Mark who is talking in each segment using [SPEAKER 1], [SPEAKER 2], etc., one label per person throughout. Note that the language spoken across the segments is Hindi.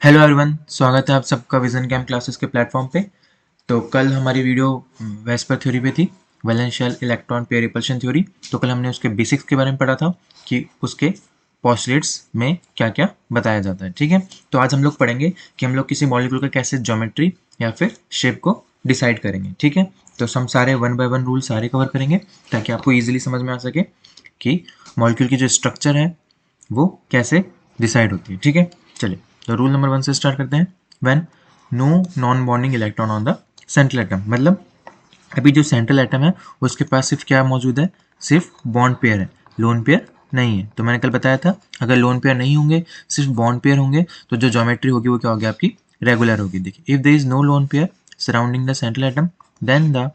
[SPEAKER 1] हेलो एवरीवन, स्वागत है आप सबका विजन कैम क्लासेस के प्लेटफॉर्म पे। तो कल हमारी वीडियो वेस्पर थ्योरी पे थी, वैलेंशियल इलेक्ट्रॉन पेयर रिपल्शन थ्योरी। तो कल हमने उसके बेसिक्स के बारे में पढ़ा था कि उसके पोस्टुलेट्स में क्या क्या बताया जाता है। ठीक है, तो आज हम लोग पढ़ेंगे कि हम लोग किसी मॉलिक्यूल का कैसे ज्योमेट्री या फिर शेप को डिसाइड करेंगे। ठीक है, तो हम सारे वन बाय वन रूल सारे कवर करेंगे ताकि आपको ईजिली समझ में आ सके कि मॉलिक्यूल की जो स्ट्रक्चर है वो कैसे डिसाइड होती है। ठीक है, चलिए तो रूल नंबर 1 से स्टार्ट करते हैं। When no non bonding electron on the central atom, मतलब अभी जो सेंट्रल एटम है उसके पास सिर्फ क्या मौजूद है, सिर्फ बॉन्ड पेयर है, लोन पेयर नहीं है। तो मैंने कल बताया था अगर लोन पेयर नहीं होंगे, सिर्फ बॉन्ड पेयर होंगे, तो जो ज्योमेट्री होगी वो क्या होगी, आपकी रेगुलर होगी। देखिए, if there is no lone pair surrounding the central atom then the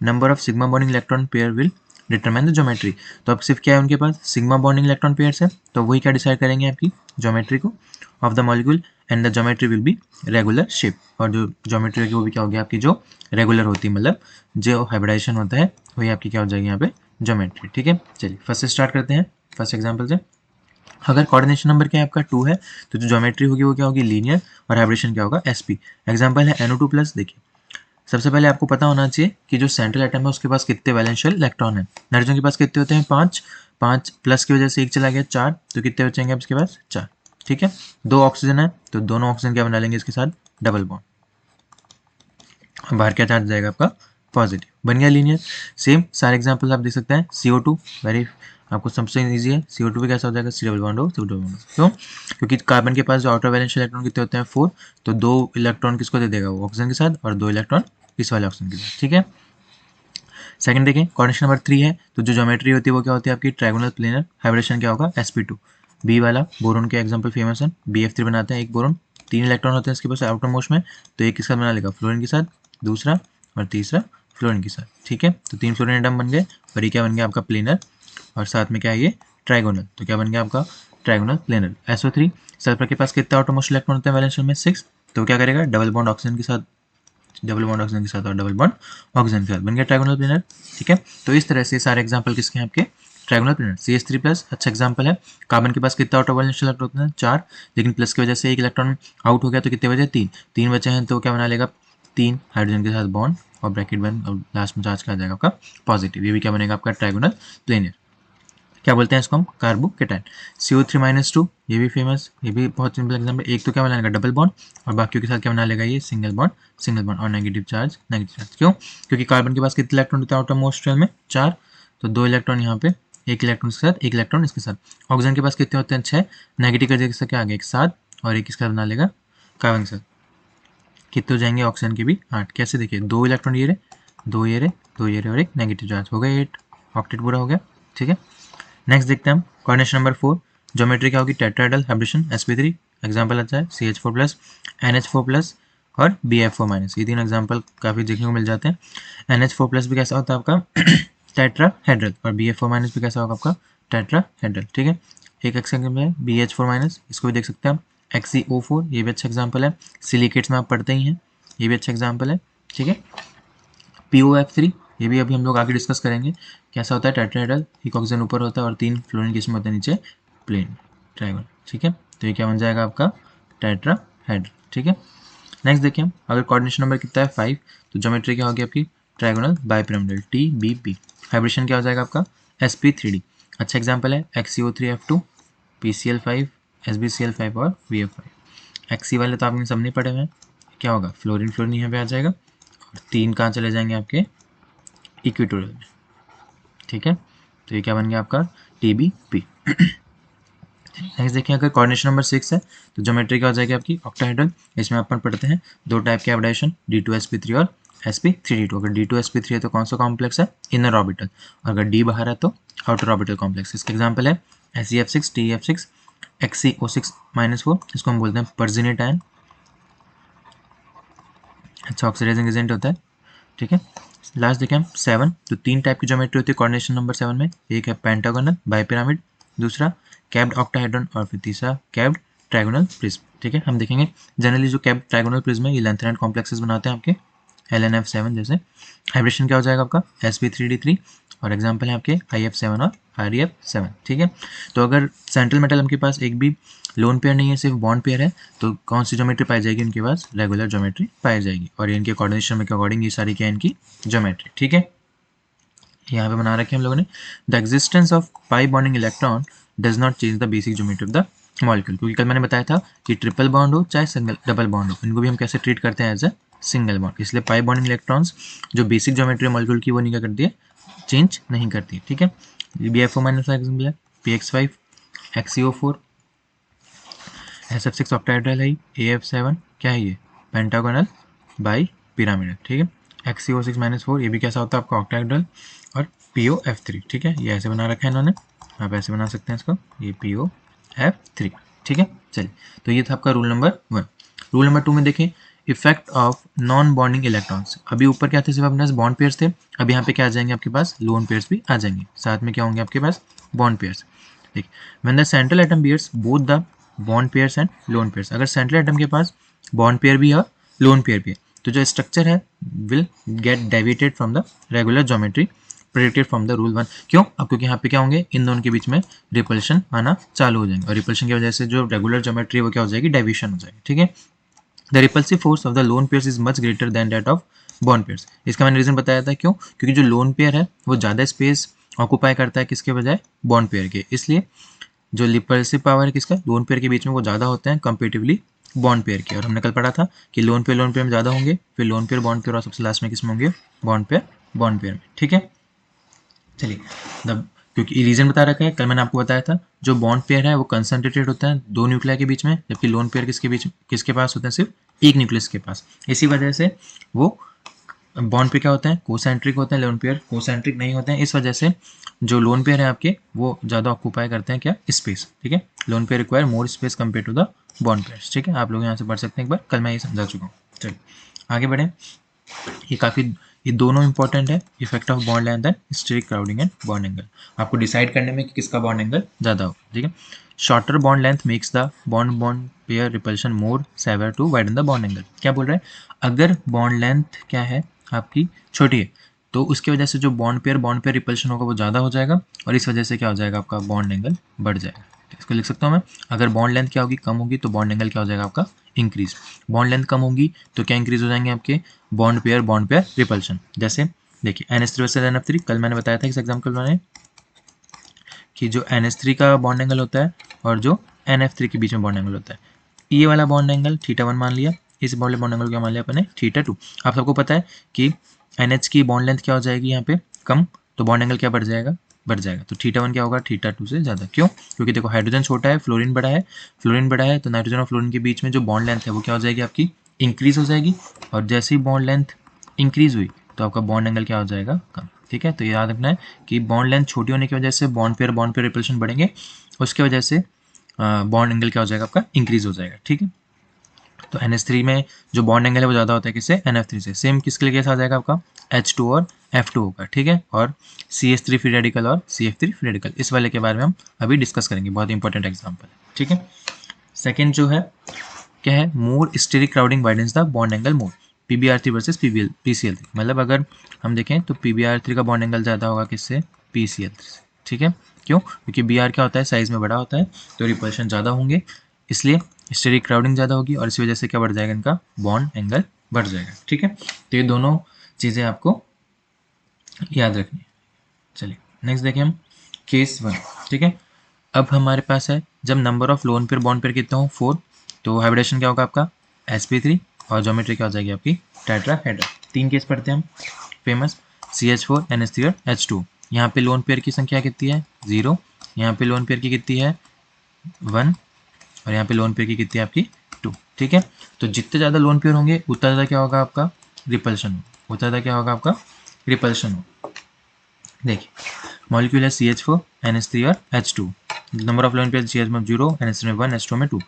[SPEAKER 1] number of sigma bonding electron pair will determine the geometry. तो अब सिर्फ क्या है उनके पास, सिग्मा बॉन्डिंग इलेक्ट्रॉन पेयर्स है, तो वही क्या डिसाइड करेंगे आपकी ज्योमेट्री को of the molecule, and the geometry will be regular shape. और जो ज्योमेट्री होगी वो भी क्या होगी आपकी, जो रेगुलर होती है, मतलब जो हाइब्रिडाइजेशन होता है वही आपकी क्या हो जाएगी यहाँ पे ज्योमेट्री। ठीक है, चलिए फर्स्ट से स्टार्ट करते हैं, फर्स्ट एग्जाम्पल से। अगर कोऑर्डिनेशन नंबर क्या है आपका 2 है, तो जो ज्योमेट्री होगी वो क्या होगी, लीनियर, और हाइब्रिडेशन क्या होगा, sp। एग्जाम्पल है NO2+। देखिए, सबसे पहले आपको पता होना चाहिए कि जो सेंट्रल एटम है उसके पास कितने वैलेंशियल इलेक्ट्रॉन है। नाइट्रोजन के पास कितने होते हैं, 5। 5 प्लस की वजह से एक चला गया 4, तो कितने बचेंगे अब इसके पास, 4। ठीक है, 2 ऑक्सीजन है तो दोनों ऑक्सीजन क्या बना लेंगे इसके साथ, डबल बॉन्ड। बाहर क्या चार्ज जाएगा आपका, पॉजिटिव, बन गया लीनियर। सेम सारे एग्जांपल आप देख सकते हैं। CO2 वेरी आपको सबसे ईजी है, CO2 पे कैसा हो जाएगा, सी डबल बॉन्ड हो, डबल बॉन्ड। क्यों, क्योंकि कार्बन के पास जो आउटर वैलेंशियल इलेक्ट्रॉन कितने होते हैं, 4, तो 2 इलेक्ट्रॉन किसको दे देगा, वो ऑक्सीजन के साथ, और 2 इलेक्ट्रॉन इस वाले ऑक्सीजन के साथ। ठीक है, सेकंड देखें, कोऑर्डिनेशन नंबर 3 है, तो जो ज्योमेट्री होती है वो क्या होती है आपकी, ट्रायंगुलर प्लेनर। हाइब्रिडेशन क्या होगा, sp2। बी वाला बोरोन के एग्जांपल फेमस है, BF3 बनाते हैं, एक बोरोन, 3 इलेक्ट्रॉन होते हैं इसके पास आउटर मोस्ट में, तो एक किसका बना लेगा, फ्लोरीन के साथ, दूसरा और तीसरा फ्लोरीन के साथ। ठीक है, तो 3 फ्लोरीन एटम बन गए, और ये क्या बन गया आपका, प्लेनर, और साथ में क्या है ये, ट्राइगोनल, तो क्या बन गया आपका, ट्राइगोनल प्लेनर। SO3 सल्फर के पास कितने आउटर मोस्ट इलेक्ट्रॉन होते हैं वैलेंशियल में, 6, तो क्या करेगा, डबल बॉन्ड ऑक्सीजन के साथ, डबल बॉन्ड ऑक्सीजन के साथ और डबल बॉन्ड ऑक्सीजन के साथ, बन गया ट्राइगोनल प्लेनर। ठीक है, तो इस तरह से सारे एग्जांपल किसके हैं आपके, ट्राइगोनल प्लेनर। CH3+ अच्छा एग्जांपल है। कार्बन के पास कितना आउटर वैलेंशियल इलेक्ट्रॉन होते हैं, 4, लेकिन प्लस की वजह से एक इलेक्ट्रॉन आउट हो गया, तो कितने बचे, 3। 3 बचे हैं तो क्या बना लेगा, 3 हाइड्रोजन के साथ बॉन्ड और ब्रैकेट बन, और लास्ट में चार्ज करा जाएगा आपका पॉजिटिव। ये भी क्या बनेगा आपका, ट्राइगोनल प्लेनर। क्या बोलते हैं इसको हम, कार्बोकेटाइन। CO3-2 ये भी फेमस, ये भी बहुत सिंपल एग्जाम्पल। एक तो क्या बना लेगा, डबल बॉन्ड, और बाकियों के साथ क्या बना लेगा, ये सिंगल बॉन्ड, सिंगल बॉन्ड, और नेगेटिव चार्ज, नेगेटिव चार्ज। क्यों, क्योंकि कार्बन के पास कितने इलेक्ट्रॉन होते हैं आउटर मोस्ट शेल में, 4, तो 2 इलेक्ट्रॉन यहाँ पे, एक इलेक्ट्रॉन इसके साथ, एक इलेक्ट्रॉन इसके साथ। ऑक्सीजन के पास कितने होते हैं, 6, नेगेटिव कर से क्या आ गया, एक 7, और एक इसका बना लेगा कार्बन के साथ, कितने हो जाएंगे ऑक्सीजन के भी, 8। कैसे, देखिए 2 इलेक्ट्रॉन ये रहे, 2 ये रहे, 2 ये रहे, और एक नेगेटिव चार्ज, हो गया 8, ऑक्टेट पूरा हो गया। ठीक है, नेक्स्ट देखते हैं हम, कोऑर्डिनेशन नंबर 4, ज्योमेट्री क्या होगी, टेट्राहेड्रल हाइब्रिडेशन, sp3। एग्जांपल अच्छा है, CH4+, NH4+, और BF4-। ये तीन एग्जांपल काफ़ी देखने को मिल जाते हैं। NH4+ भी कैसा होता है आपका टेट्राहेड्रल, और BF4- भी कैसा होगा आपका, टेट्राहेड्रल। ठीक है, एक एग्जाम्पल है BH4-, इसको भी देख सकते हैं आप। XeO4 ये भी अच्छा एग्जाम्पल है, सिलिकेट्स में आप पढ़ते ही हैं, ये भी अच्छा एग्जाम्पल है। ठीक है, POF3 ये भी अभी हम लोग आगे डिस्कस करेंगे, कैसा होता है, टेट्राहेड्रल, एक ऑक्सीजन ऊपर होता है और 3 फ्लोरीन किस्म होते हैं नीचे, प्लेन ट्रायंगल। ठीक है, तो ये क्या बन जाएगा आपका, टेट्राहेड्रल। ठीक है, नेक्स्ट देखिए हम, अगर कोऑर्डिनेशन नंबर कितना है, 5, तो ज्योमेट्री क्या होगी आपकी, ट्रायंगोनल बाइपिरामिडल, TBP। हाइब्रिडेशन क्या हो जाएगा आपका, sp3d। अच्छा एग्जाम्पल है XeO3F2, PCl5, SbCl5 और VF5। Xe वाले तो आपने सब नहीं पढ़े हुए हैं, क्या होगा, फ्लोरीन, फ्लोरीन यहाँ पे आ जाएगा, और 3 कहाँ चले जाएंगे आपके, इक्वेटोरियल में। ठीक है, तो ये क्या बन गया आपका, TBP। नेक्स्ट देखिए, अगर कोऑर्डिनेशन नंबर 6 है, तो ज्योमेट्री क्या हो जाएगी आपकी, ऑक्टाहेड्रल। इसमें अपन पढ़ते हैं 2 टाइप के हाइब्रिडेशन, D2sp3 और sp3d2। अगर D2sp3 है तो कौन सा कॉम्प्लेक्स है, इनर ऑर्बिटल, और अगर D बाहर है तो आउटर ऑर्बिटल कॉम्प्लेक्स। इसके एग्जाम्पल है SeF6, TeF6, XeO6-4, इसको हम बोलते हैं पर्जिनेट आयन, अच्छा ऑक्सीडाइजिंग एजेंट होता है। ठीक है, लास्ट देखें हम 7, तो 3 टाइप की ज्योमेट्री होती है कोऑर्डिनेशन नंबर 7 में। एक है पेंटागोनल बाइपिरामिड, दूसरा कैप्ड ऑक्टाहेड्रॉन, और फिर तीसरा कैप्ड ट्रायगोनल प्रिज्म। ठीक है, हम देखेंगे जनरली जो कैप्ड ट्रायगोनल प्रिज्म है ये लेंथेनाइड कॉम्प्लेक्सेस बनाते हैं आपके, LNF7 जैसे। हाइब्रिडेशन क्या हो जाएगा आपका, sp3d3, और एग्जाम्पल है आपके IF7 और ReF7, ठीक है। तो अगर सेंट्रल मेटल के पास एक भी लोन पेयर नहीं है, सिर्फ बॉन्ड पेयर है, तो कौन सी ज्योमेट्री पाई जाएगी? उनके पास रेगुलर ज्योमेट्री पाई जाएगी, और इनके कोऑर्डिनेशन में के अकॉर्डिंग ये सारी क्या है इनकी ज्योमेट्री, ठीक है। यहाँ पे बना रखे हम लोगों ने, the existence of pi bonding electron does not change the basic geometry of the molecule, क्योंकि कल मैंने बताया था कि ट्रिपल बॉन्ड हो चाहे सिंगल डबल बॉन्ड हो, इनको भी हम कैसे ट्रीट करते हैं? As a single bond. इसलिए पाई बॉन्डिंग इलेक्ट्रॉन्स जो बेसिक ज्योमेट्री मॉलिक्यूल की वो नहीं क्या करती है, चेंज नहीं करती, ठीक है। BF4 माइनस एग्जाम्पल है PX5 XCO4 SF6 ऑक्टाहेड्रल है, AF7 क्या है ये? पेंटागोनल बाई पिरामिडल, ठीक है। XCO6-4 ये भी कैसा होता है आपका? ऑक्टाहेड्रल। और POF3, ठीक है, ये ऐसे बना रखा है इन्होंने, आप ऐसे बना सकते हैं इसको, ये POF3, ठीक है। चलिए, तो ये था आपका रूल नंबर 1। रूल नंबर 2 में देखें, effect of non bonding electrons. अभी ऊपर क्या थे? सिर्फ अपने पास बॉन्ड पेयर्स थे, अब यहाँ पे क्या आ जाएंगे आपके पास? लोन पेयर्स भी आ जाएंगे, साथ में क्या होंगे आपके पास? बॉन्ड पेयर्स, ठीक। When the central atom bears both the bond pairs and lone pairs, अगर सेंट्रल एटम के पास बॉन्ड पेयर भी है और लोन पेयर भी है, तो जो स्ट्रक्चर है will get deviated from the regular geometry predicted from the rule 1। क्यों? अब क्योंकि यहाँ पे क्या होंगे, इन दोनों के बीच में रिपल्शन आना चालू हो जाएंगे, और रिपल्शन की वजह से जो रेगुलर ज्योमेट्री वो क्या हो जाएगी? डेविएशन हो जाएगी, ठीक है। The repulsive force of the lone pairs is much greater than that of bond pairs. इसका मैंने रीजन बताया था, क्यों? क्योंकि जो लोन पेयर है वो ज़्यादा स्पेस ऑक्यूपाई करता है किसके बजाय? बॉन्ड पेयर के, इसलिए जो रिपल्सिव पावर है किसका? लोन पेयर के बीच में वो ज़्यादा होता है कंपेरेटिवली बॉन्ड पेयर के। और हमने कल पढ़ा था कि लोन पेयर में ज़्यादा होंगे, फिर लोन पेयर बॉन्ड पेयर, और सबसे लास्ट में किसमें होंगे? बॉन्ड पेयर में, ठीक है। चलिए, क्योंकि रीजन बता रखा है, कल मैंने आपको बताया था, जो बॉन्ड पेयर है वो कंसंट्रेटेड होता है दो न्यूक्लिया के बीच में, जबकि लोन पेयर किसके पास होता है? सिर्फ एक न्यूक्लियस के पास। इसी वजह से वो बॉन्ड पे क्या होता है? कोसेंट्रिक होते हैं, लोन पेयर कोसेंट्रिक नहीं होते हैं। इस वजह से जो लोन पेयर है आपके वो ज़्यादा ऑक्यूपाई करते हैं क्या? स्पेस, ठीक है। Lone pair require more space compare to the bond pairs, ठीक है। आप लोग यहाँ से पढ़ सकते हैं एक बार, कल मैं ये समझा चुका हूँ। चलिए आगे बढ़ें, ये दोनों इंपॉर्टेंट है, effect of bond length and steric crowding and bond angle, आपको डिसाइड करने में कि किसका बॉन्ड एंगल ज़्यादा हो, ठीक है। Shorter bond length makes the bond pair repulsion more severe to widen the bond angle. क्या बोल रहे हैं? अगर बॉन्ड लेंथ क्या है आपकी छोटी है, तो उसकी वजह से जो बॉन्ड पेयर रिपल्शन होगा वो ज़्यादा हो जाएगा, और इस वजह से क्या हो जाएगा? आपका बॉन्ड एंगल बढ़ जाएगा। इसको लिख सकता हूँ मैं, अगर बॉन्ड लेंथ क्या होगी? कम होगी, तो बॉन्ड एंगल क्या हो जाएगा आपका? इंक्रीज। बॉन्ड लेंथ कम होगी तो क्या इंक्रीज हो जाएंगे आपके? Bond pair repulsion. जैसे देखिए NH3 वर्सेस NF3, कल मैंने बताया था इस एग्जाम्पल में कि जो NH3 का बॉन्ड एंगल होता है और जो NF3 के बीच में बॉन्ड एंगल होता है, ये वाला बॉन्ड एंगल θ1 मान लिया, इस वाले बॉन्ड एंगल क्या मान लिया अपने? θ2। आप सबको पता है कि NH की बॉन्ड लेंथ क्या हो जाएगी यहाँ पे? कम, तो बॉन्ड एंगल क्या बढ़ जाएगा? तो θ1 क्या होगा? θ2 से ज़्यादा। क्यों? क्योंकि देखो हाइड्रोजन छोटा है, फ्लोरीन बड़ा है, तो नाइट्रोजन और फ्लोरीन के बीच में जो बॉन्ड लेंथ है वो क्या हो जाएगी आपकी? इंक्रीज हो जाएगी, और जैसे ही बॉन्ड लेंथ इंक्रीज हुई तो आपका बॉन्ड एंगल क्या हो जाएगा? कम, ठीक है। तो याद रखना है कि बॉन्ड लेंथ छोटी होने की वजह से बॉन्ड पेयर रिपल्शन बढ़ेंगे, उसके वजह से बॉन्ड एंगल क्या हो जाएगा आपका? इंक्रीज हो जाएगा, ठीक है। तो NH3 में जो बॉन्ड एंगल है वो ज़्यादा होता है किससे? NF3 से। सेम किसके लिए केस आ जाएगा आपका? H2 और F2 होगा, ठीक है। और CH3 फ्री रेडिकल और CF3 फ्री रेडिकल, इस वाले के बारे में हम अभी डिस्कस करेंगे, बहुत इंपॉर्टेंट एग्जाम्पल है, ठीक है। सेकेंड जो है क्या है? More steric crowding widens the bond angle more, PBr3 versus PCl3। मतलब अगर हम देखें तो PBr3 का बॉन्ड एंगल ज़्यादा होगा किससे? PCl3 से, ठीक है। क्यों? क्योंकि Br क्या होता है? साइज में बड़ा होता है, तो रिपल्शन ज़्यादा होंगे, इसलिए स्टेरिक क्राउडिंग ज़्यादा होगी, और इसी वजह से क्या बढ़ जाएगा? इनका बॉन्ड एंगल बढ़ जाएगा, ठीक है। तो ये दोनों चीज़ें आपको याद रखनी है। चलिए नेक्स्ट देखें हम केस 1, ठीक है। अब हमारे पास है जब number of lone pair bond pair कितना हो? 4, तो हाइब्रिडेशन क्या होगा आपका? sp3, और ज्योमेट्री क्या हो जाएगी आपकी? टेट्राहेड्रल। 3 केस पढ़ते हैं हम फेमस, CH4 NH3 और H2। यहाँ पे लोन पेयर की संख्या कितनी है? 0। यहाँ पे लोन पेयर की कितनी है? 1। और यहाँ पे लोन पेयर की कितनी है आपकी? 2, ठीक है। तो जितने ज़्यादा लोन पेयर होंगे उतना ज़्यादा क्या होगा आपका? रिपल्शन हो, उतना ज़्यादा क्या होगा आपका? रिपल्शन हो। देखिए मॉलिक्यूल है CH4 NH3 और H2, number of lone pair CH में 0, NH3 में 1, H2 में 2।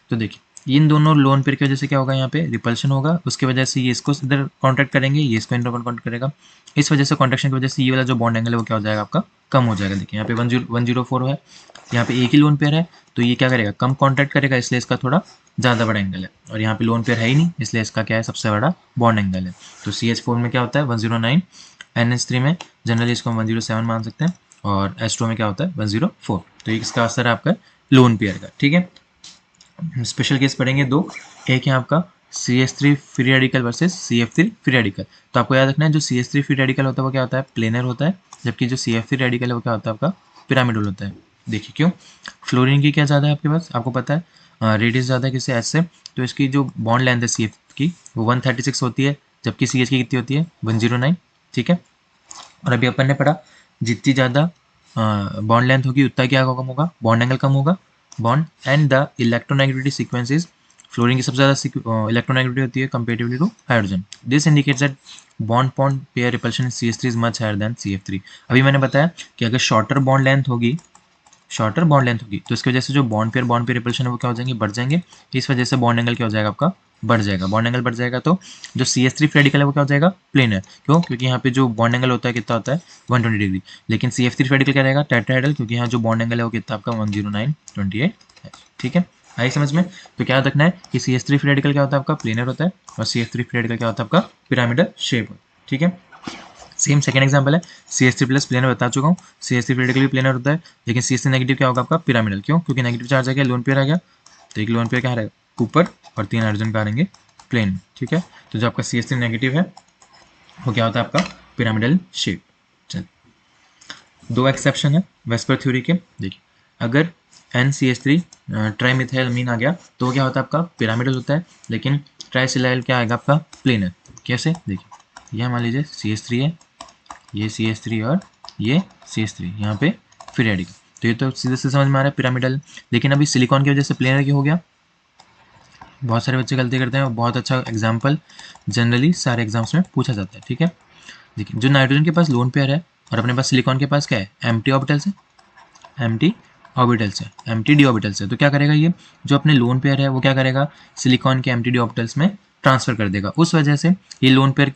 [SPEAKER 1] तो देखिए इन दोनों लोन पेयर की वजह से क्या होगा, यहाँ पे रिपल्शन होगा, उसकी वजह से ये इसको इधर कॉन्ट्रैक्ट करेंगे, ये इसको इंटर कॉन्ट्रैक्ट करेगा, इस वजह से कॉन्ट्रैक्शन की वजह से ये वाला जो बॉन्ड एंगल है वो क्या हो जाएगा आपका, कम हो जाएगा। देखिए यहाँ पे 104 है, यहाँ पे एक ही लोन पेयर है, तो ये क्या करेगा, कम कॉन्ट्रैक्ट करेगा, इसलिए इसका थोड़ा ज़्यादा बड़ा एंगल है, और यहाँ पे लोन पेयर है ही नहीं, इसलिए इसका क्या है, सबसे बड़ा बॉन्ड एंगल है। तो CH4 में क्या होता है 109, NH3 में जनरली इसको हम 107 मान सकते हैं, और H2 में क्या होता है 104। तो ये इसका असर है आपका लोन पेयर का। ठीक है, स्पेशल केस पढ़ेंगे दो, एक है आपका CH3 free radical versus CF3 free radical. तो आपको याद रखना है जो CH3 फ्री रेडिकल होता है वो क्या होता है, प्लेनर होता है, जबकि जो CF3 रेडिकल है वो क्या होता है आपका, पिरामिडल होता है। देखिए क्यों, फ्लोरीन की क्या ज़्यादा है आपके पास, आपको पता है रेडियस ज़्यादा है किससे, एच से, तो इसकी जो बॉन्ड लेंथ है CF की वो 136 होती है, जबकि CH की कितनी होती है 109। ठीक है, और अभी अपन ने पढ़ा जितनी ज़्यादा बॉन्ड लेंथ होगी उतना क्या कम होगा, बॉन्ड एंगल कम होगा, bond and the electronegativity sequences, fluorine की सबसे ज़्यादा इलेक्ट्रोनेगेटिविटी होती है comparatively to hydrogen. This indicates that bond bond pair repulsion CH3 is much higher than CF3। अभी मैंने बताया कि अगर शॉर्टर बॉन्ड लेंथ होगी, तो इसकी वजह से जो बॉन्ड पेयर रिपल्शन है वो क्या हो जाएंगे, बढ़ जाएंगे, इस वजह से बॉन्ड एंगल क्या हो जाएगा आपका, बढ़ जाएगा। बॉन्ड एंगल बढ़ जाएगा तो जो CH3 रेडिकल है वो क्या हो जाएगा, प्लेनर। क्यों, क्योंकि यहाँ पे जो बॉन्ड एंगल होता है कितना होता है 120 डिग्री, लेकिन CF3 रेडिकल क्या रहेगा, टेट्राहेड्रल, क्योंकि यहाँ जो बॉन्ड एंगल है वो कितना आपका 109.28 है। ठीक है, आई समझ में। तो क्या रखना है कि CH3 रेडिकल क्या होता है आपका, प्लेनर होता है, और CF3 रेडिकल क्या होता है आपका, पिरामिडल शेप। ठीक है, सेम सेकंड एग्जांपल है, CH3 प्लस प्लेनर बता चुका हूँ, CH3 रेडिकल भी प्लेनर होता है, लेकिन CH3 नेगेटिव क्या होगा आपका, पिरामिडल। क्यों, क्योंकि नेगेटिव चार्ज आ गया, लोन पेयर आ गया, तो एक लोन पेयर क्या रहेगा ऊपर, और 3 हाइड्रोजन का रहेंगे प्लेन। ठीक है, तो जो आपका CH3 नेगेटिव है वो क्या होता है आपका, पिरामिडल शेप। चल, दो एक्सेप्शन है वेस्पर थ्योरी के। देखिए, अगर NCH3 ट्राईमिथाइलमीन आ गया तो वो क्या होता है आपका, पिरामिडल होता है, लेकिन ट्राईसिलाइल क्या आएगा आपका, प्लेनर। कैसे, देखिए यह मान लीजिए CH3 है, ये CH3 और ये CH3 यहाँ पे फ्री रेडिकल, तो ये तो सीधे से समझ में आ रहा है पिरामिडल। लेकिन अभी सिलिकॉन की वजह से प्लेनर क्यों हो गया, बहुत सारे बच्चे गलती करते हैं, और बहुत अच्छा एग्जाम्पल जनरली सारे एग्जाम्स में पूछा जाता है। ठीक है, देखिए जो नाइट्रोजन के पास लोन पेयर है और अपने पास सिलिकॉन के पास क्या है, एम्प्टी ऑर्बिटल्स है, एम्प्टी ऑर्बिटल्स है, एम्प्टी डी ऑर्बिटल्स है, तो क्या करेगा ये जो अपने लोन पेयर है वो क्या करेगा, सिलिकॉन के एम्प्टी डी ऑर्बिटल्स में ट्रांसफर कर देगा। उस वजह से ये लोन पेयर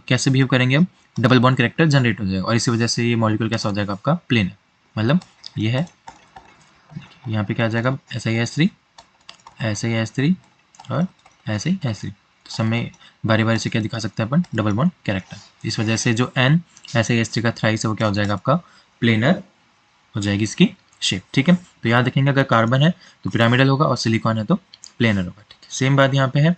[SPEAKER 1] कैसे बिहेव करेंगे, अब डबल बॉन्ड कैरेक्टर जनरेट हो जाएगा, और इसी वजह से ये मॉलिक्यूल कैसा हो जाएगा आपका, प्लेन है। मतलब ये है, यहाँ पे क्या आ जाएगा, SiS3 SiS3 और SiS3, तो सब में बारी बारी से क्या दिखा सकते हैं अपन, डबल बॉन्ड कैरेक्टर। इस वजह से जो N SiS3 का थ्राइस है वो क्या हो जाएगा आपका, प्लेनर हो जाएगी इसकी शेप। ठीक है, तो याद रखेंगे अगर कार्बन है तो पिरामिडल होगा, और सिलिकॉन है तो प्लेनर होगा। ठीक है, सेम बात यहाँ पे है,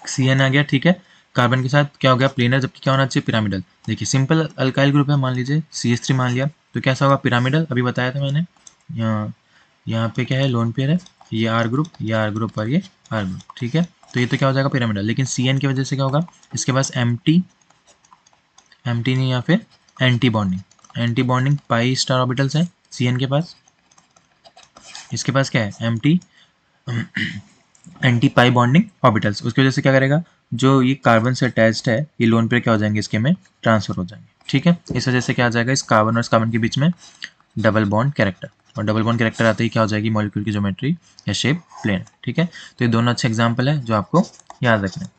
[SPEAKER 1] CN आ गया, ठीक है, कार्बन के साथ क्या हो गया, प्लेनर, जबकि क्या होना चाहिए, पिरामिडल। देखिए सिंपल अल्काइल ग्रुप है, मान लीजिए CH3 मान लिया, तो कैसा होगा, पिरामिडल, अभी बताया था मैंने। यहाँ पे क्या है, लोन पेयर है, ये R ग्रुप, ये R ग्रुप और ये R ग्रुप। ठीक है, तो ये तो क्या हो जाएगा, पिरामिडल। लेकिन CN की वजह से क्या होगा, इसके पास एम्प्टी नहीं, या फिर anti bonding pi star orbitals है CN के पास, इसके पास क्या है, एंटी पाई बॉन्डिंग ऑर्बिटल्स। उसकी वजह से क्या करेगा, जो ये कार्बन से अटैच्ड है ये लोन पेयर क्या हो जाएंगे, इसके में ट्रांसफर हो जाएंगे। ठीक है, इस वजह से क्या आ जाएगा, इस कार्बन और इस कार्बन के बीच में डबल बॉन्ड कैरेक्टर, और डबल बॉन्ड कैरेक्टर आते ही क्या हो जाएगी, मॉलिक्यूल की ज्योमेट्री या शेप प्लेन। ठीक है, तो ये दोनों अच्छे एग्जाम्पल है जो आपको याद रखना है।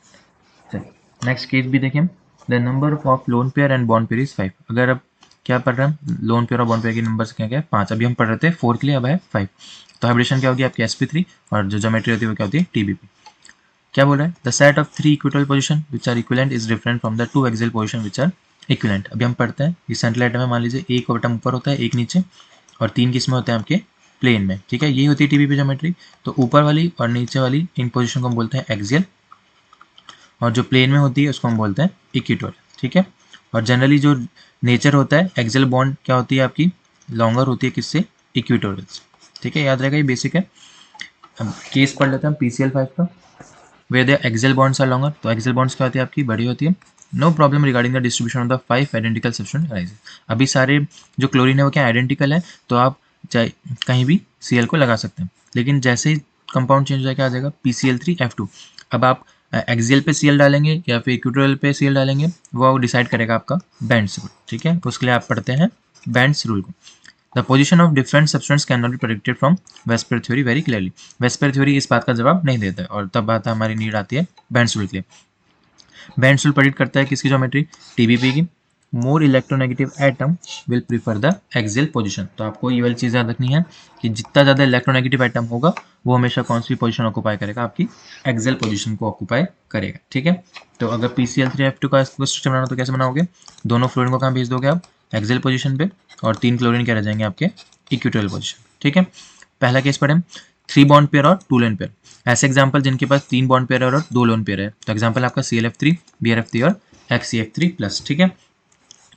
[SPEAKER 1] चलिए नेक्स्ट केस भी देखें, the number of loan pair and bond pair is 5। अगर अब क्या पढ़ रहे हैं, लोन पेयर और बॉन्ड पेयर के नंबर क्या क्या है, 5। अभी हम पढ़ रहे थे 4 के लिए, अब है 5। तो हाइब्रिडेशन क्या होगी आपकी, sp3, और जो ज्योमेट्री होती है वो क्या होती है, TBP। क्या बोल रहा है, the set of 3 equatorial position which are equivalent is different from the 2 axial position which are equivalent. अभी हम पढ़ते हैं, ये सेंट्रल एटम है, मान लीजिए एक एटम ऊपर होता है, एक नीचे, और 3 किसमें होते हैं आपके, प्लेन में। ठीक है, यही होती है TBP ज्योमेट्री। तो ऊपर वाली और नीचे वाली इन पोजिशन को हम बोलते हैं एक्सियल, और जो प्लेन में होती है उसको हम बोलते हैं इक्वेटोरियल। ठीक है, और जनरली जो नेचर होता है, एक्सियल बॉन्ड क्या होती है आपकी, लॉन्गर होती है किससे, इक्वेटोरियल से। ठीक है, याद रहेगा, ये बेसिक है। अब केस पढ़ लेते हैं हम PCl5 का, way the axial bonds are longer. तो एक्सियल बॉन्ड्स क्या होती है आपकी, बड़ी होती है। No problem regarding the distribution of the 5 identical substituent arises. अभी सारे जो क्लोरीन है वो क्या आइडेंटिकल है, तो आप चाहे कहीं भी Cl को लगा सकते हैं, लेकिन जैसे ही कंपाउंड चेंज हो जाएगा आ जाएगा PCl3F2। अब आप एक्सियल पे Cl डालेंगे या फिर इक्वेटोरियल पे Cl डालेंगे, वो डिसाइड करेगा आपका बेंड्स रूल। ठीक है, उसके लिए आप पढ़ते हैं बेंड्स रूल को। The position of different substance can not be predicted from VSEPR theory very clearly. VSEPR theory इस बात का जवाब नहीं देता है, और तब बात हमारी नीड आती है बैंड्स रूल के लिए। बैंड्स रूल प्रेडिक्ट करता है किसकी ज्योमेट्री, टीबीपी की। More electronegative atom will prefer the axial position. तो आपको ये वाली चीज़ याद रखनी है कि जितना ज़्यादा इलेक्ट्रोनेगेटिव एटम होगा वो हमेशा कौन सी पोजीशन ऑक्यूपाई करेगा, आपकी एक्सियल पोजीशन को ऑक्यूपाई करेगा। ठीक है, तो अगर PCl3F2 का स्ट्रक्चर बनाना तो कैसे बनाओगे, दोनों फ्लोरीन को कहाँ भेज दोगे आप, एक्सियल पोजीशन पे, और 3 क्लोरीन क्या रह जाएंगे आपके, इक्वेटोरियल पोजीशन। ठीक है, पहला केस पढ़ें, 3 बॉन्ड पेयर और 2 लोन पेयर। ऐसे एग्जाम्पल जिनके पास 3 बॉन्ड पेयर और 2 लोन पेयर है, तो एग्जाम्पल आपका ClF3, BrF3 और XCF3+। ठीक है,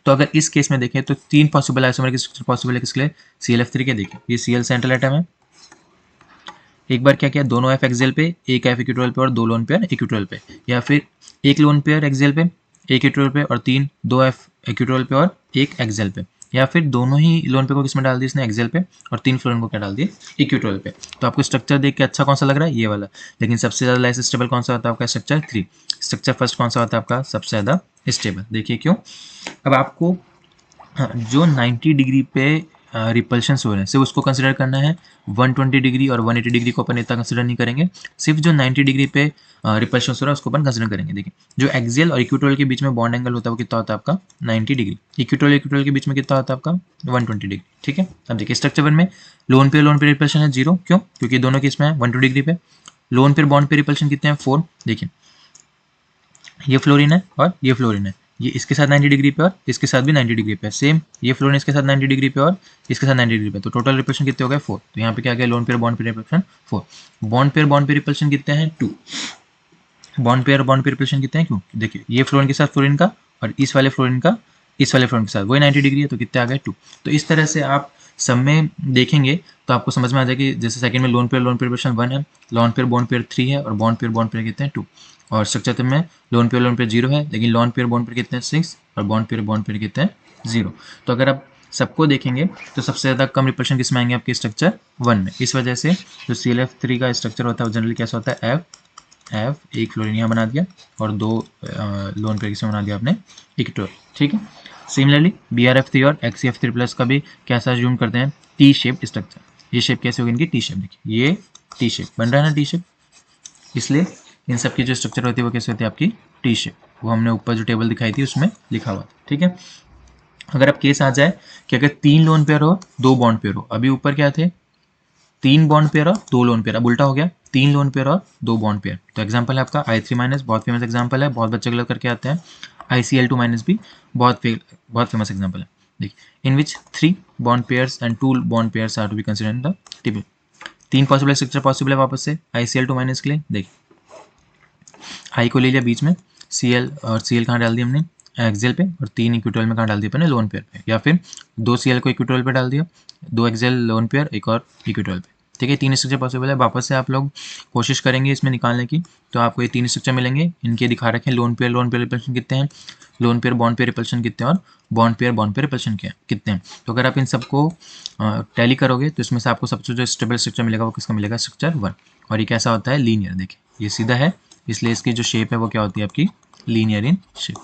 [SPEAKER 1] तो अगर इस केस में देखें तो 3 पॉसिबल आइसोमरिक स्ट्रक्चर पॉसिबल है किसके लिए, ClF3 के। देखिए ये Cl सेंट्रल एटम है, एक बार क्या किया, दोनों F एक्सियल पे, एक F इक्वेटोरियल पे और 2 लोन पेयर इक्वेटोरियल पे, या फिर एक लोन पेयर एक्सियल पे, एक इक्वेटोरियल पे और 2 F इक्वेटोरियल पे और एक एक्सियल पे, या फिर दोनों ही लोन पे को किसमें डाल दिया इसने, एक्सियल पे, और 3 फ्लोरीन को क्या डाल दिए, इक्वेटोरियल पे। तो आपको स्ट्रक्चर देख के अच्छा कौन सा लग रहा है, ये वाला। लेकिन सबसे ज़्यादा लेस स्टेबल कौन सा होता है आपका, स्ट्रक्चर 3। स्ट्रक्चर फर्स्ट कौन सा होता है आपका, सबसे ज़्यादा स्टेबल। देखिए क्यों। अब आपको जो 90 डिग्री पे रिपल्शन हो रहे हैं सिर्फ उसको कंसिडर करना है, 120 डिग्री और 180 डिग्री को अपन इतना कंसिडर नहीं करेंगे, सिर्फ जो 90 डिग्री पे रिपल्शन हो रहा है उसको अपन कंसिडर करेंगे। देखिए जो एक्सियल और इक्वेटोरियल के बीच में बॉन्ड एंगल होता है वो कितना होता है आपका, 90 डिग्री। इक्वेटोरियल के बीच में कितना होता है आपका, 120 डिग्री। ठीक है, अब देखिए स्ट्रक्चर 1 में लोन पे रिपल्शन है 0, क्यों, क्योंकि दोनों के इसमें है 120 डिग्री पे। लोन पे बॉन्ड पे रिपल्शन कितने हैं, 4। देखिए ये फ्लोरीन है और ये फ्लोरीन है, ये इसके साथ 90 डिग्री पे और इसके साथ भी 90 डिग्री पे, सेम ये फ्लोरीन इसके साथ 90 डिग्री पे और इसके साथ 90 डिग्री पे, तो टोटल रिपल्शन कितने हो गए, 4। तो यहाँ पे क्या गया, लोन पेयर बॉन्ड पे रिपल्शन 4। बॉन्ड पे रिपल्शन कितने हैं, 2। बॉन्ड पे रिपल्शन कितने हैं, क्यों, देखिए ये फ्लोरीन के साथ फ्लोरीन का और इस वाले फ्लोरीन का इस वाले फ्लोरीन के साथ वही 90 डिग्री है, तो कितने आ गए, 2। तो इस तरह से आप सब में देखेंगे तो आपको समझ में आ जाएगी, जैसे सेकंड में लोन पेयर रिपल्शन 1 है, लोन पेयर बॉन्ड पेयर 3 है, और बॉन्ड पेयर कितने हैं, 2। और स्ट्रक्चर में लोन पेयर 0 है, लेकिन लोन पेयर कितने हैं, 6, और बॉन्ड पेयर कितने हैं, 0। तो अगर आप सबको देखेंगे तो सबसे ज़्यादा कम रिपल्शन किस में आएंगे, आपके स्ट्रक्चर 1 में। इस वजह से जो ClF3 का स्ट्रक्चर होता है वो जनरली कैसा होता है, एफ एक फ्लोरीन यहाँ बना दिया और 2 लोन पेयर किसमें बना दिया आपने, इक्वेटोरियल। ठीक है, सिमिलरली BrF3 और XCF3+ का भी कैसा जूम करते हैं, टी शेप स्ट्रक्चर। ये शेप कैसे होगी इनकी, टी शेप। देखिए ये टी शेप बन रहा है ना, टी शेप, इसलिए इन सब की जो स्ट्रक्चर होती है वो कैसे होती है आपकी, टी शेप। वो हमने ऊपर जो टेबल दिखाई थी उसमें लिखा हुआ था। ठीक है, अगर अब केस आ जाए कि अगर 3 लोन पेयर हो 2 बॉन्ड पेयर हो, अभी ऊपर क्या थे, 3 बॉन्ड पेयर और 2 लोन पेयर, अब उल्टा हो गया, 3 लोन पेयर और 2 बॉन्ड पेयर। तो एग्जांपल है आपका I3-, बहुत फेमस एग्जांपल है, बहुत बच्चे गलत करके आते हैं। ICl2- भी बहुत फेमस एग्जांपल है। देखिए in which 3 bond pairs and 2 bond pairs are to be considered in the table. 3 possible structure possible है वापस से ICl2- के लिए। देखिए I को ले लिया बीच में, Cl और Cl कहाँ डाल दिया हमने, एक्सियल पे, और 3 इक्वेटोरियल में कहाँ डाल दिया अपने, लोन पेयर पे, या फिर 2 Cl को इक्वेटोरियल पे डाल दिया, 2 एक्सियल लोन पेयर, एक और इक्वेटोरियल पे। ठीक है, 3 स्ट्रक्चर पॉसिबल है। वापस से आप लोग कोशिश करेंगे इसमें निकालने की, तो आपको ये 3 स्ट्रक्चर मिलेंगे। इनके दिखा रखे हैं, लोन पेयर रिपल्शन कितने हैं, lone pair bond pair repulsion कितने हैं, और बॉन्ड पेयर रिपल्शन कितने हैं। तो अगर आप इन सबको टैली करोगे तो इसमें से आपको सबसे जो स्टेबल स्ट्रक्चर मिलेगा वो किसका मिलेगा, स्ट्रक्चर 1। और ये कैसा होता है, लीनियर। देखिए ये सीधा है, इसलिए इसकी जो शेप है वो क्या होती है आपकी, लीनियर इन शेप।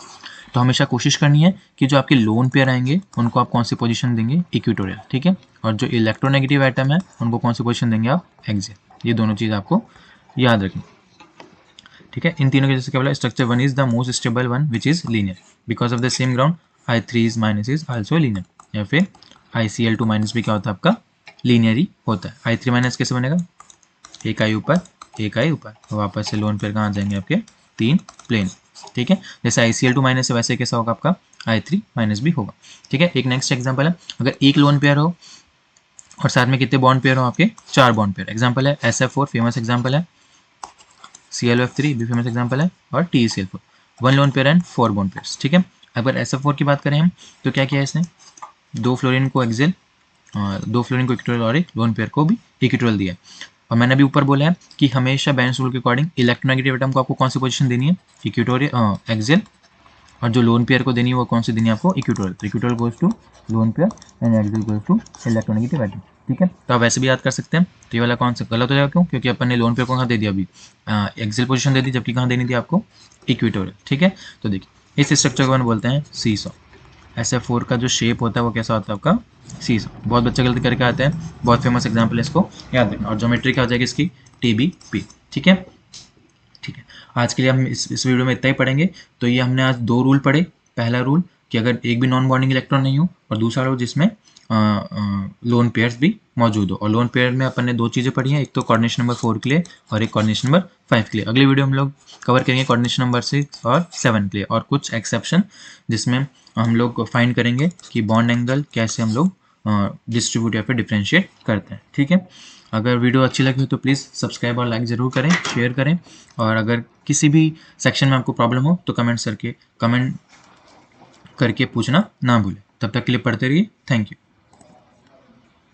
[SPEAKER 1] तो हमेशा कोशिश करनी है कि जो आपके लोन पेयर आएंगे उनको आप कौन सी पोजीशन देंगे, इक्वेटोरियल। ठीक है, और जो इलेक्ट्रोनेगेटिव एटम है उनको कौन सी पोजीशन देंगे आप, एक्सियल। ये दोनों चीज़ आपको याद रखनी। ठीक है, इन तीनों के जैसे क्या बोला, structure 1 is the most stable one which is linear because of the same ground, I3- is also linear. या फिर ICl2- भी क्या होता है आपका, लीनियर ही होता है। I3- कैसे बनेगा, एक आई ऊपर एक आई ऊपर, वापस से लोन पेयर कहाँ जाएंगे आपके, 3 प्लेन। ठीक है, जैसे ICl2- है वैसे कैसा होगा आपका I3- भी होगा। ठीक है, एक नेक्स्ट एग्जांपल है, अगर एक लोन पेयर हो और साथ में कितने बॉन्ड पेयर हो आपके, 4 बॉन्ड पेयर। एग्जांपल है SF4, फेमस एग्जांपल है, ClF3 भी फेमस एग्जांपल है, और TeCl4, 1 loan pair and 4 bond pairs. ठीक है, अगर SF4 की बात करें हम तो क्या किया है इसने, 2 फ्लोरीन को एक्सियल, 2 फ्लोरीन को इक्वेटोरियल और एक लोन पेयर को भी इक्वेटोरियल दिया है। और मैंने अभी ऊपर बोला है कि हमेशा बैंड्स रूल के अकॉर्डिंग इलेक्ट्रोनेगेटिव एटम को आपको कौन सी पोजीशन देनी है, इक्वेटोरियल एक्सियल, और जो लोन पेयर को देनी है वो कौन सी देनी है आपको, इक्वेटोरियल। तो equatorial goes to lone pair and axial goes to electronegative atom. ठीक है, तो आप वैसे भी याद कर सकते हैं। तो ये वाला कौन सा गलत हो जाएगा, क्यों, क्योंकि अपन ने लोन पेयर को कहाँ दे दिया अभी, एक्सियल पोजीशन दे दी, जबकि कहाँ देनी थी आपको, इक्वेटोरियल। ठीक है, तो देखिए इस स्ट्रक्चर को अपन बोलते हैं सीसॉ। SF4 का जो शेप होता है वो कैसा होता है आपका सीसॉ। बहुत बच्चे गलती करके आते हैं, बहुत फेमस एग्जाम्पल है, इसको याद रखना। और ज्योमेट्री क्या हो जाएगी इसकी, TBP। ठीक है, ठीक है। आज के लिए हम इस वीडियो में इतना ही पढ़ेंगे। तो ये हमने आज 2 रूल पढ़े। पहला रूल कि अगर एक भी नॉन बॉन्डिंग इलेक्ट्रॉन नहीं हो, और दूसरा रूल जिसमें लोन पेयर्स भी मौजूद हो। और लोन पेयर में अपन ने 2 चीज़ें पढ़ी हैं, एक तो कोऑर्डिनेशन नंबर 4 के लिए और एक कोऑर्डिनेशन नंबर 5 के लिए। अगली वीडियो हम लोग कवर करेंगे कोऑर्डिनेशन नंबर 6 और 7 के लिए, और कुछ एक्सेप्शन जिसमें हम लोग फाइंड करेंगे कि बॉन्ड एंगल कैसे हम लोग डिस्ट्रीब्यूट या फिर डिफ्रेंशिएट करते हैं। ठीक है, अगर वीडियो अच्छी लगी हो तो प्लीज़ सब्सक्राइब और लाइक ज़रूर करें, शेयर करें। और अगर किसी भी सेक्शन में आपको प्रॉब्लम हो तो कमेंट करके पूछना ना भूलें। तब तक के लिए पढ़ते रहिए। Thank you.